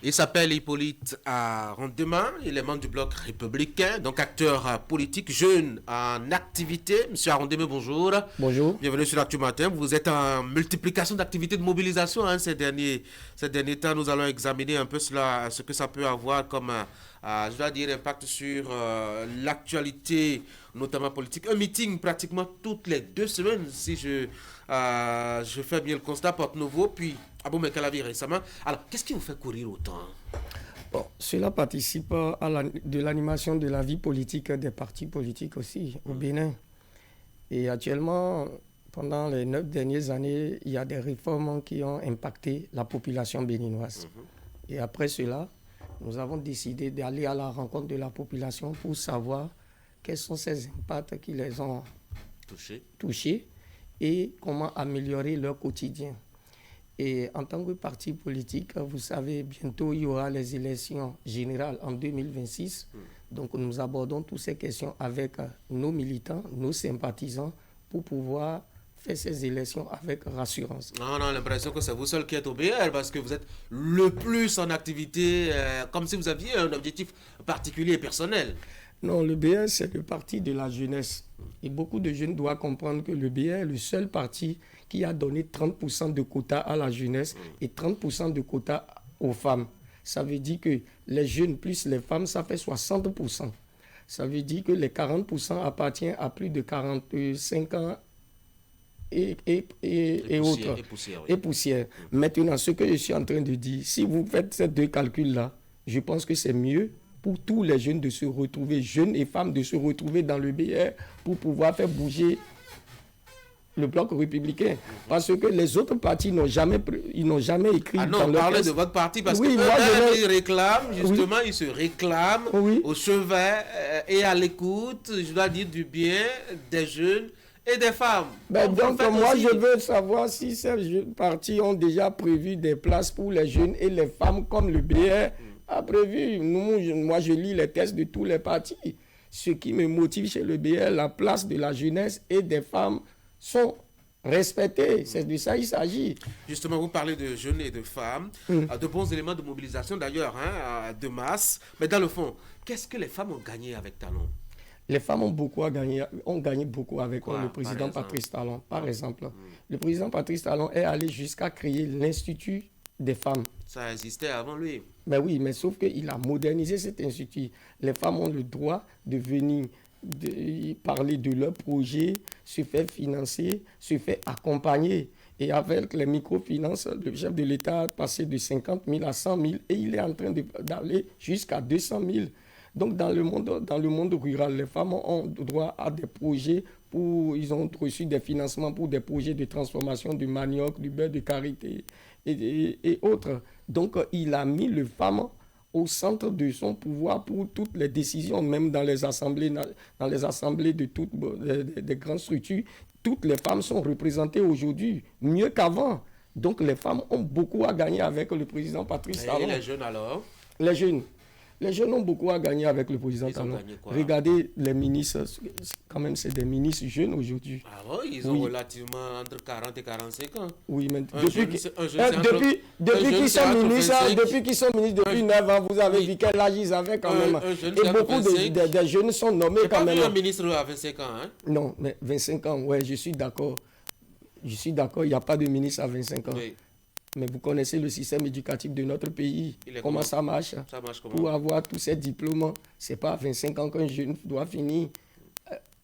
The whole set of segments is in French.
Il s'appelle Hippolyte Arondema, il est membre du bloc républicain, donc acteur politique, jeune en activité. Monsieur Arondema, bonjour. Bonjour. Bienvenue sur l'Actu Matin. Vous êtes en multiplication d'activités de mobilisation ces derniers temps. Nous allons examiner un peu cela, ce que ça peut avoir comme, je dois dire, impact sur l'actualité, notamment politique. Un meeting pratiquement toutes les 2 semaines, si je fais bien le constat, Porte-Nouveau, puis Abou Mekalavi récemment. Alors, qu'est-ce qui vous fait courir autant? Bon, cela participe de l'animation de la vie politique des partis politiques aussi au Bénin. Et actuellement, pendant les 9 dernières années, il y a des réformes qui ont impacté la population béninoise. Et après cela, nous avons décidé d'aller à la rencontre de la population pour savoir quels sont ces impacts qui les ont touchés et comment améliorer leur quotidien. Et en tant que parti politique, vous savez, bientôt il y aura les élections générales en 2026. Donc nous abordons toutes ces questions avec nos militants, nos sympathisants, pour pouvoir faire ces élections avec rassurance. On a l'impression que c'est vous seul qui êtes au BR parce que vous êtes le plus en activité, comme si vous aviez un objectif particulier et personnel. Non, le BR, c'est le parti de la jeunesse. Et beaucoup de jeunes doivent comprendre que le BR est le seul parti qui a donné 30% de quotas à la jeunesse et 30% de quotas aux femmes. Ça veut dire que les jeunes plus les femmes, ça fait 60%. Ça veut dire que les 40% appartiennent à plus de 45 ans et autres. Et poussière. Maintenant, ce que je suis en train de dire, si vous faites ces 2 calculs-là, je pense que c'est mieux pour tous les jeunes de se retrouver, jeunes et femmes de se retrouver dans le BR pour pouvoir faire bouger le bloc républicain. Parce que les autres partis n'ont jamais écrit dans leur texte. De votre parti, parce que ils réclament, justement, ils se réclament au chevet et à l'écoute, je dois dire, du bien des jeunes et des femmes. Donc moi, je veux savoir si ces partis ont déjà prévu des places pour les jeunes et les femmes comme le BR a prévu. Moi, je lis les textes de tous les partis. Ce qui me motive chez le BR, la place de la jeunesse et des femmes sont respectées. C'est de ça qu'il s'agit. Justement, vous parlez de jeunes et de femmes, de bons éléments de mobilisation d'ailleurs, de masse. Mais dans le fond, qu'est-ce que les femmes ont gagné avec Talon? Les femmes ont gagné beaucoup avec le président Patrice Talon. Par exemple, le président Patrice Talon est allé jusqu'à créer l'Institut des femmes. Ça existait avant lui. Mais oui, mais sauf qu'il a modernisé cet institut. Les femmes ont le droit de venir parler de leurs projets, se faire financer, se faire accompagner. Et avec les microfinances, le chef de l'État a passé de 50 000 à 100 000 et il est en train d'aller jusqu'à 200 000. Donc dans le monde rural, les femmes ont droit à des projets ils ont reçu des financements pour des projets de transformation du manioc, du beurre de karité et autres. Donc il a mis les femmes au centre de son pouvoir pour toutes les décisions, même dans les assemblées de toutes des grandes structures. Toutes les femmes sont représentées aujourd'hui, mieux qu'avant. Donc les femmes ont beaucoup à gagner avec le président Patrice Talon. Et les jeunes alors? Les jeunes ont beaucoup à gagner avec le président Talon. Regardez les ministres, quand même c'est des ministres jeunes aujourd'hui. Ah oui, ils ont relativement entre 40 et 45 ans. Oui, mais depuis qu'ils sont ministres depuis 9 ans, vous avez vu quel âge ils avaient quand même. Et beaucoup de jeunes sont nommés quand même. Il y a un ministre à 25 ans, hein? Non, mais 25 ans, ouais, je suis d'accord. Il n'y a pas de ministre à 25 ans. Oui. Mais vous connaissez le système éducatif de notre pays. Comment ça marche? Ça marche comment? Pour avoir tous ces diplômes, ce n'est pas à 25 ans qu'un jeune doit finir.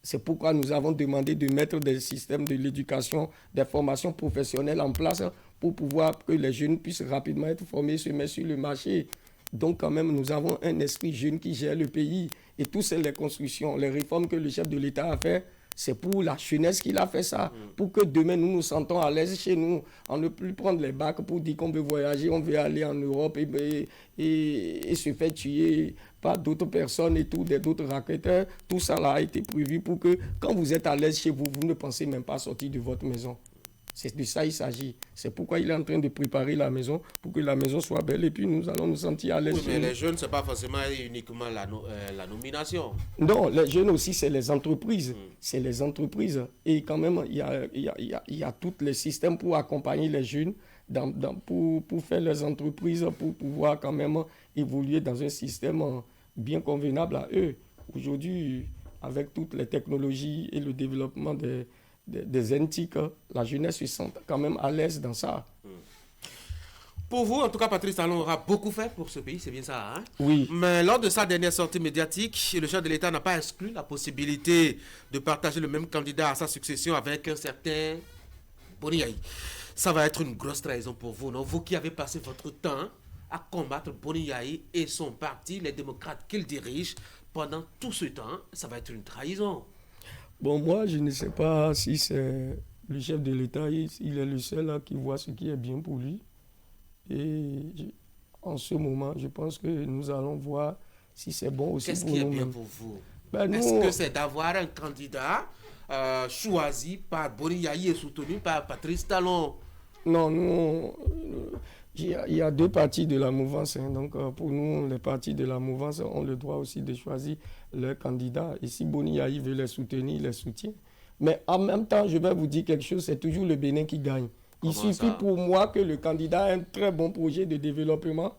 C'est pourquoi nous avons demandé de mettre des systèmes de l'éducation, des formations professionnelles en place pour pouvoir que les jeunes puissent rapidement être formés, se mettre sur le marché. Donc quand même, nous avons un esprit jeune qui gère le pays. Et toutes les constructions, les réformes que le chef de l'État a fait, c'est pour la jeunesse qu'il a fait ça, pour que demain nous nous sentons à l'aise chez nous. On ne peut plus prendre les bacs pour dire qu'on veut voyager, on veut aller en Europe et se faire tuer par d'autres personnes et tout, d'autres racketteurs. Tout ça là a été prévu pour que quand vous êtes à l'aise chez vous, vous ne pensez même pas sortir de votre maison. C'est de ça qu'il s'agit. C'est pourquoi il est en train de préparer la maison pour que la maison soit belle et puis nous allons nous sentir à l'aise. Oui, mais les jeunes, ce n'est pas forcément uniquement la nomination. Non, les jeunes aussi, c'est les entreprises. C'est les entreprises. Et quand même, il y a tous les systèmes pour accompagner les jeunes pour faire leurs entreprises, pour pouvoir quand même évoluer dans un système bien convenable à eux. Aujourd'hui, avec toutes les technologies et le développement des NTIC, la jeunesse se sent quand même à l'aise dans ça. Pour vous, en tout cas, Patrice Talon aura beaucoup fait pour ce pays, c'est bien ça, hein? Oui. Mais lors de sa dernière sortie médiatique, le chef de l'État n'a pas exclu la possibilité de partager le même candidat à sa succession avec un certain Boni Yayi. Ça va être une grosse trahison pour vous, non? Vous qui avez passé votre temps à combattre Boni Yayi et son parti, les démocrates qu'il dirige, pendant tout ce temps, ça va être une trahison. Bon, moi, je ne sais pas si c'est le chef de l'État, il est le seul là, qui voit ce qui est bien pour lui. Et en ce moment, je pense que nous allons voir si c'est bon aussi Qu'est-ce pour qui est nous-mêmes. bien pour vous? Ben, Est-ce nous, que c'est d'avoir un candidat choisi par Boni Yayi et soutenu par Patrice Talon? non, nous, il y a deux partis de la mouvance. Hein. Donc, pour nous, les partis de la mouvance ont le droit aussi de choisir leur candidat. Et si Boni Yayi veut les soutenir, il les soutient. Mais en même temps, je vais vous dire quelque chose, c'est toujours le Bénin qui gagne. Il Comment suffit ça? pour moi que le candidat ait un très bon projet de développement,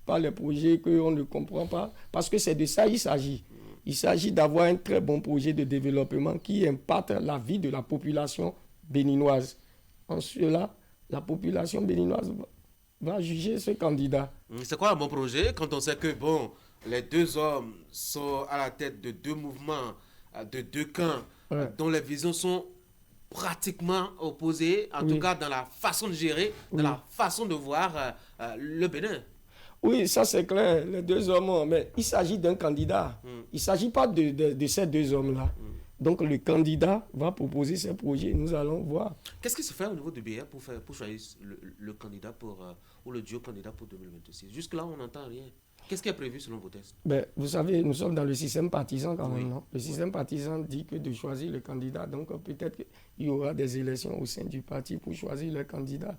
pas les projets qu'on ne comprend pas, parce que c'est de ça qu'il s'agit. Il s'agit d'avoir un très bon projet de développement qui impacte la vie de la population béninoise. En cela, la population béninoise va juger ce candidat. C'est quoi un bon projet quand on sait que, bon, les deux hommes sont à la tête de deux mouvements, de deux camps, Ouais. dont les visions sont pratiquement opposées, en Oui. tout cas dans la façon de gérer, dans Oui. la façon de voir le Bénin. Oui, ça c'est clair, les deux hommes, mais il s'agit d'un candidat. Il ne s'agit pas de ces deux hommes-là. Donc le candidat va proposer ses projets, nous allons voir. Qu'est-ce qui se fait au niveau du BR pour choisir le candidat ou le duo candidat pour 2026? Jusque-là, on n'entend rien. Qu'est-ce qui est prévu selon vos tests? Ben, vous savez, nous sommes dans le système partisan quand Oui. même, non? Le système partisan dit que de choisir le candidat, donc peut-être qu'il y aura des élections au sein du parti pour choisir le candidat.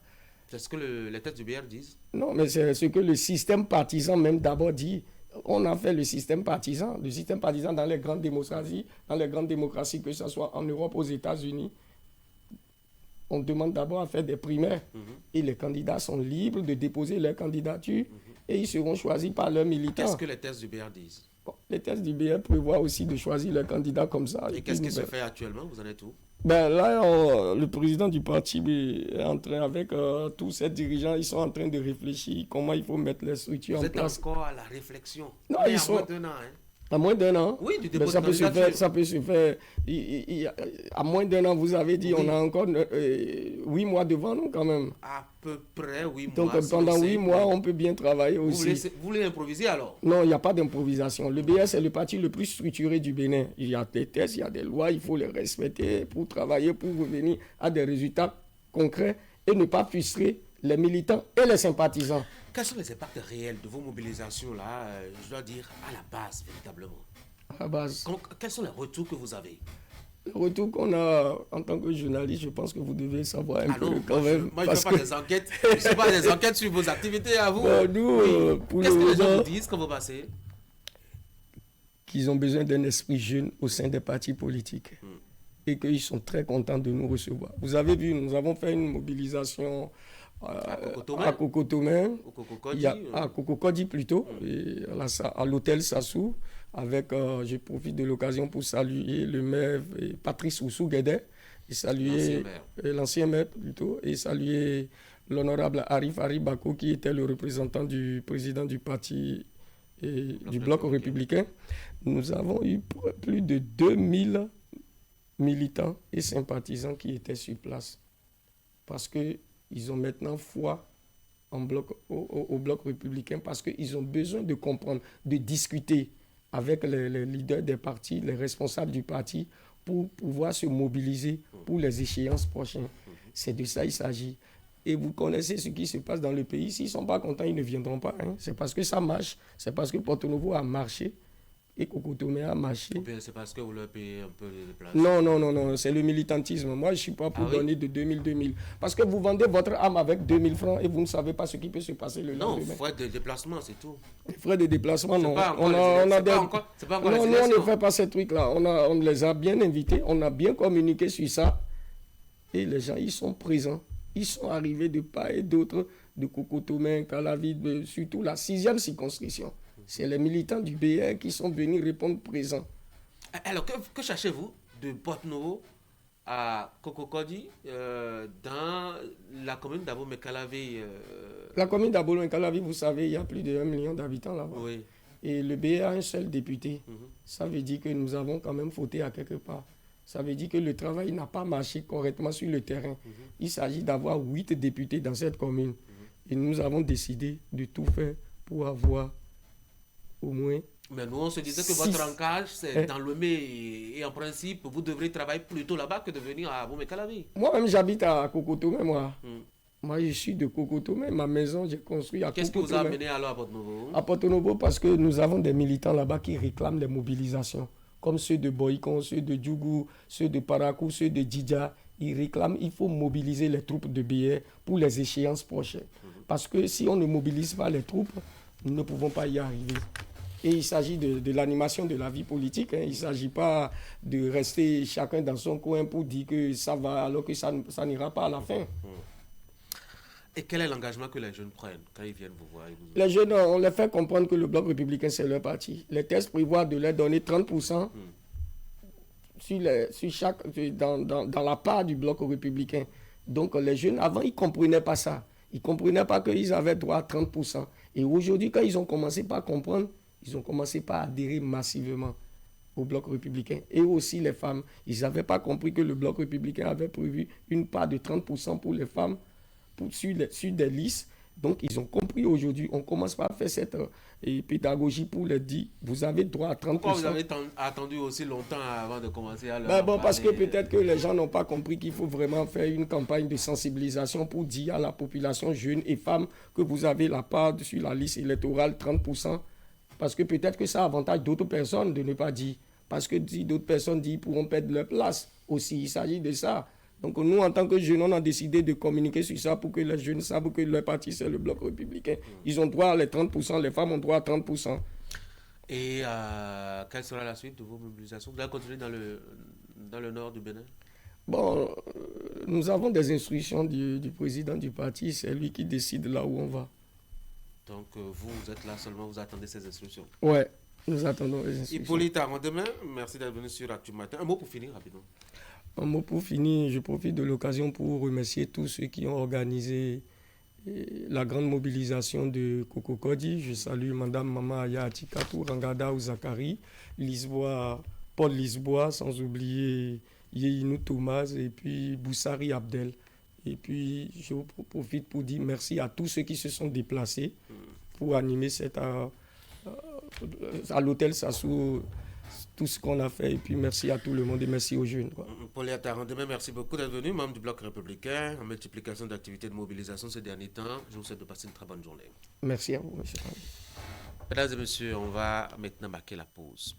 C'est ce que les tests du BR disent. Non, mais c'est ce que le système partisan même d'abord dit. On a fait le système partisan dans les grandes démocraties, que ce soit en Europe, aux États-Unis. On demande d'abord à faire des primaires et les candidats sont libres de déposer leur candidature et ils seront choisis par leurs militants. Qu'est-ce que les tests du BR disent? Bon, les tests du BR prévoient aussi de choisir leur candidat comme ça. Et qu'est-ce qui se fait actuellement? Vous en êtes où? Ben là, le président du parti est en train, avec tous ses dirigeants, ils sont en train de réfléchir comment il faut mettre les structures Vous en êtes place. encore à la réflexion. Non, Mais ils à sont- moins d'un an, hein? À moins d'un an? Oui, du Ben, dépôt de candidature. ça peut se faire. À moins d'un an, vous avez dit, Oui. on a encore 8 mois devant nous quand même. À peu près 8 Donc mois. si pendant on 8 sait. mois, on peut bien travailler Vous aussi. voulez improviser alors? Non, il n'y a pas d'improvisation. Le BS est le parti le plus structuré du Bénin. Il y a des tests, il y a des lois, il faut les respecter pour travailler, pour revenir à des résultats concrets et ne pas frustrer les militants et les sympathisants. Quels sont les impacts réels de vos mobilisations là, je dois dire, à la base, véritablement? À la base, Quels sont les retours que vous avez? le retour qu'on a en tant que journaliste, je pense que vous devez savoir un Ah peu non, quand même. moi je ne parce fais pas que- des enquêtes. Je ne fais pas des enquêtes sur vos activités à vous. Bon, nous, Oui. pour Qu'est-ce le que les gens moment, vous disent quand vous passez? qu'ils ont besoin d'un esprit jeune au sein des partis politiques et qu'ils sont très contents de nous recevoir. Vous avez vu, nous avons fait une mobilisation Cocotomé. à Cocotomé, Au Cococodi, il y a, à Cococodi plutôt, et à l'hôtel Sassou, avec, je profite de l'occasion pour saluer le maire Patrice Oussou-Guédet, et saluer l'ancien maire plutôt, et saluer l'honorable Arif Bako qui était le représentant du président du parti et du bloc républicain. Nous avons eu plus de 2000 militants et sympathisants qui étaient sur place parce qu'ils ont maintenant foi au bloc républicain parce qu'ils ont besoin de comprendre, de discuter avec les leaders des partis, les responsables du parti pour pouvoir se mobiliser pour les échéances prochaines. C'est de ça qu'il s'agit. Et vous connaissez ce qui se passe dans le pays. S'ils ne sont pas contents, ils ne viendront pas. Hein. C'est parce que ça marche. C'est parce que Porto Novo a marché et Cocotomé a marché. Ou bien c'est parce que vous leur payez un peu les déplacements? Non. C'est le militantisme. Moi, je ne suis pas pour Ah oui? donner de 2000. Parce que vous vendez votre âme avec 2000 francs et vous ne savez pas ce qui peut se passer le Non, lendemain. frais de déplacement, c'est tout. Les frais de déplacement, non. Pas encore c'est pas encore Non, les nous, on ne élections. fait pas ces trucs-là. On les a bien invités. On a bien communiqué sur ça. Et les gens, ils sont présents Ils sont arrivés de part et d'autre, de Cocotomin, Calavi, surtout la 6e circonscription. C'est les militants du BR qui sont venus répondre présent. Alors, que cherchez-vous de Porto-Novo à Cococodi dans la commune d'Abomey-Calavi? La commune d'Abomey-Calavi, vous savez, il y a plus de 1 million d'habitants là-bas. Oui. Et le BR a un seul député. Ça veut dire que nous avons quand même fauté à quelque part. Ça veut dire que le travail n'a pas marché correctement sur le terrain. Il s'agit d'avoir 8 députés dans cette commune. Et nous avons décidé de tout faire pour avoir au moins... Mais nous, on se disait que votre ancrage, c'est dans le mai. Et en principe, vous devrez travailler plutôt là-bas que de venir à Abomey-Calavi. Moi-même, j'habite à Cocotomin, moi. Moi, je suis de Cocotomin. Ma maison, j'ai construit à Cocotomin. Qu'est-ce qui vous a amené alors à Porto-Novo? À Porto-Novo, parce que nous avons des militants là-bas qui réclament des mobilisations. Comme ceux de Boïkon, ceux de Djougou, ceux de Parakou, ceux de Djidja. Ils réclament, il faut mobiliser les troupes de BR pour les échéances prochaines. Parce que si on ne mobilise pas les troupes, nous ne pouvons pas y arriver. Et il s'agit de l'animation de la vie politique. Il ne s'agit pas de rester chacun dans son coin pour dire que ça va alors que ça n'ira pas à la fin. Et quel est l'engagement que les jeunes prennent quand ils viennent vous voir? Les jeunes, on les fait comprendre que le Bloc républicain, c'est leur parti. Les tests prévoient de leur donner 30% dans la part du Bloc républicain. Donc les jeunes, avant, ils ne comprenaient pas ça. Ils ne comprenaient pas qu'ils avaient droit à 30%. Et aujourd'hui, quand ils ont commencé par comprendre, ils ont commencé par adhérer massivement au Bloc républicain. Et aussi les femmes. Ils n'avaient pas compris que le Bloc républicain avait prévu une part de 30% pour les femmes sur des listes. Donc, ils ont compris aujourd'hui. On commence par faire cette pédagogie pour leur dire, vous avez droit à 30%. Pourquoi vous avez attendu aussi longtemps avant de commencer à leur parler? Parce que peut-être que les gens n'ont pas compris qu'il faut vraiment faire une campagne de sensibilisation pour dire à la population jeune et femme que vous avez la part sur la liste électorale 30%. Parce que peut-être que ça avantage d'autres personnes de ne pas dire. Parce que si d'autres personnes disent, ils pourront perdre leur place aussi. Il s'agit de ça. Donc nous, en tant que jeunes, on a décidé de communiquer sur ça pour que les jeunes savent que leur parti, c'est le Bloc républicain. Ils ont droit à les 30%, les femmes ont droit à 30%. Et quelle sera la suite de vos mobilisations? Vous allez continuer dans le nord du Bénin? Bon, nous avons des instructions du président du parti. C'est lui qui décide là où on va. Donc vous êtes là seulement, vous attendez ces instructions? Ouais, nous attendons les instructions. Hippolyte Arandemain, merci d'être venu sur Actu Matin. Un mot pour finir rapidement. Un mot pour finir, je profite de l'occasion pour remercier tous ceux qui ont organisé la grande mobilisation de Cococodi. Je salue Madame Mama Aya Atikatou, Rangada Ouzakari, Paul Lisboa, sans oublier Yehinou Thomas et puis Boussari Abdel. Et puis je profite pour dire merci à tous ceux qui se sont déplacés pour animer à l'hôtel Sassou tout ce qu'on a fait. Et puis merci à tout le monde et merci aux jeunes. Hippolyte Arandemain, merci beaucoup d'être venu, membre du Bloc républicain, en multiplication d'activités de mobilisation ces derniers temps. Je vous souhaite de passer une très bonne journée. Merci à vous, monsieur. Mesdames et messieurs, on va maintenant marquer la pause.